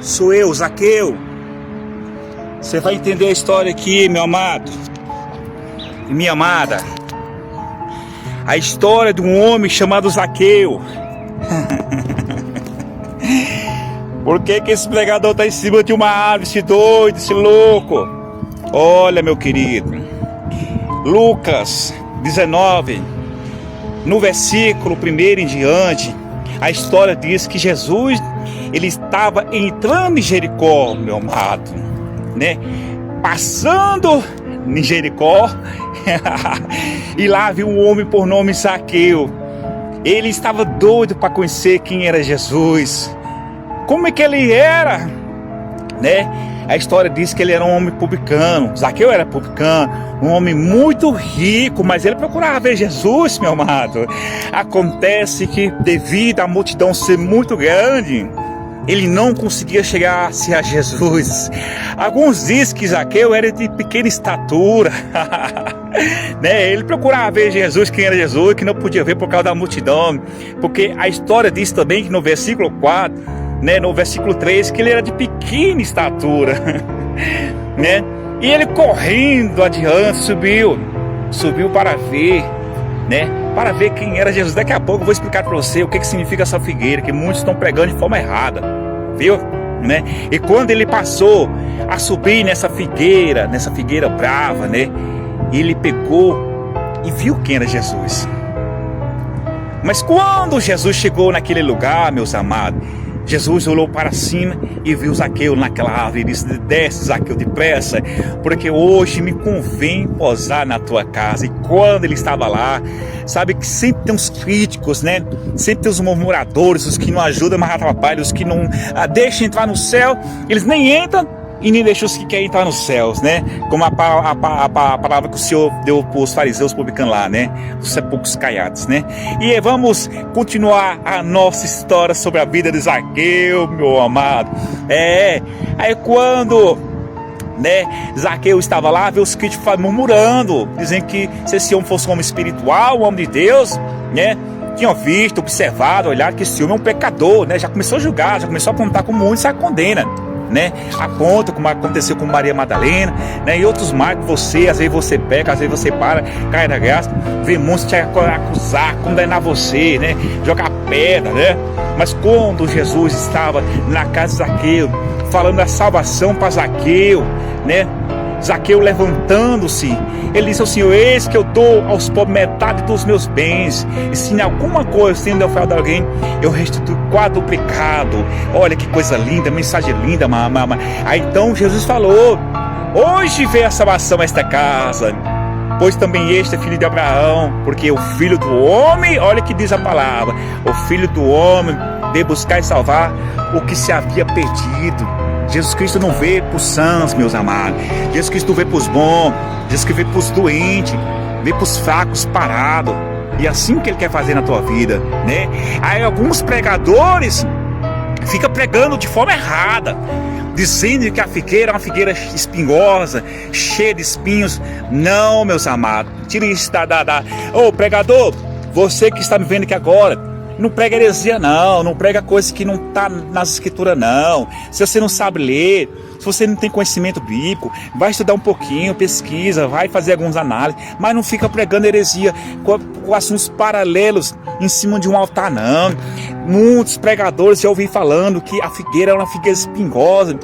Sou eu, Zaqueu. Você vai entender a história aqui, meu amado e minha amada. A história de um homem chamado Zaqueu. Por que esse pregador está em cima de uma árvore, esse doido, esse louco? Olha, meu querido, Lucas 19, no versículo 1 em diante, a história diz que Jesus, ele estava entrando em Jericó, meu amado, né? Passando em Jericó, e lá viu um homem por nome Zaqueu. Ele estava doido para conhecer quem era Jesus. Como é que ele era, né? A história diz que ele era um homem publicano. Zaqueu era publicano, um homem muito rico, mas ele procurava ver Jesus, meu amado. Acontece que devido à multidão ser muito grande, ele não conseguia chegar-se a Jesus. Alguns dizem que Zaqueu era de pequena estatura. Né? Ele procurava ver Jesus, quem era Jesus, que não podia ver por causa da multidão. Porque a história diz também que no versículo 4, né, no versículo 3, que ele era de pequena estatura. Né? E ele correndo adiante, subiu para ver, né? Para ver quem era Jesus. Daqui a pouco eu vou explicar para você o que significa essa figueira, que muitos estão pregando de forma errada, viu? Né? E quando ele passou a subir nessa figueira brava, né? Ele pegou e viu quem era Jesus. Mas quando Jesus chegou naquele lugar, meus amados, Jesus olhou para cima e viu Zaqueu naquela árvore. Ele disse: desce, Zaqueu, depressa, porque hoje me convém posar na tua casa. E quando ele estava lá, sabe que sempre tem uns críticos, né? Sempre tem os murmuradores, os que não ajudam, mas atrapalham, os que não deixam entrar no céu. Eles nem entram e nem deixam os que querem entrar nos céus, né? Como a palavra que o Senhor deu para os fariseus publicanos lá, né? Os sepulcros caiados, né? E vamos continuar a nossa história sobre a vida de Zaqueu, meu amado. Aí quando, né, Zaqueu estava lá, viu os críticos murmurando, dizendo que se esse homem fosse um homem espiritual, um homem de Deus, né? Tinham visto, observado, olhado que esse homem é um pecador, né? Já começou a julgar, já começou a apontar como muitos a condena, né? Aponta como aconteceu com Maria Madalena, né? E outros mais que você, às vezes você peca, às vezes você cai na graça, vê muitos te acusar, condenar você, né? Jogar pedra, né? Mas quando Jesus estava na casa de Zaqueu, falando da salvação para Zaqueu, né? Zaqueu levantando-se, ele disse ao Senhor: eis que eu dou aos pobres metade dos meus bens, e se em alguma coisa tendo eu falado a alguém, eu restituo quadruplicado. Olha que coisa linda, mensagem linda, mamãe. Aí então Jesus falou: hoje veio a salvação a esta casa, pois também este é filho de Abraão, porque o filho do homem, olha que diz a palavra, o filho do homem veio buscar e salvar o que se havia perdido. Jesus Cristo não veio para os sãos, meus amados. Jesus Cristo veio para os bons. Jesus Cristo veio para os doentes, veio para os fracos, parados. E é assim que Ele quer fazer na tua vida, né? Aí alguns pregadores ficam pregando de forma errada, dizendo que a figueira é uma figueira espinhosa, cheia de espinhos. Não, meus amados, tire isso Ô pregador, você que está me vendo aqui agora, não prega heresia não prega coisa que não está nas escrituras não. Se você não sabe ler, se você não tem conhecimento bíblico, vai estudar um pouquinho, pesquisa, vai fazer algumas análises, mas não fica pregando heresia com assuntos paralelos em cima de um altar não. Muitos pregadores já ouvi falando que a figueira era uma figueira espinhosa,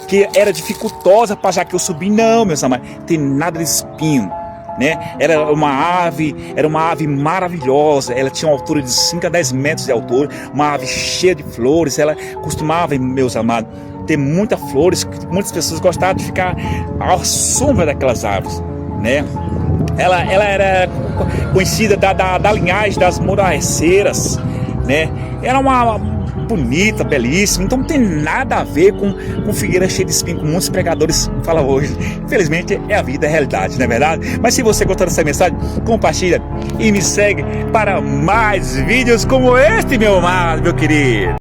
que era dificultosa para Zaqueu subir. Não, meus amados, tem nada de espinho, né? Era uma ave maravilhosa. Ela tinha uma altura de 5 a 10 metros de altura, uma ave cheia de flores. Ela costumava, meus amados, ter muitas flores. Muitas pessoas gostavam de ficar à sombra daquelas árvores, né? Ela era conhecida da linhagem das muraceiras, né? Era uma bonita, belíssima. Então não tem nada a ver com figueira cheia de espinho, como muitos pregadores falam hoje. Infelizmente é a vida, é a realidade, não é verdade? Mas se você gostou dessa mensagem, compartilha e me segue para mais vídeos como este, meu amado, meu querido.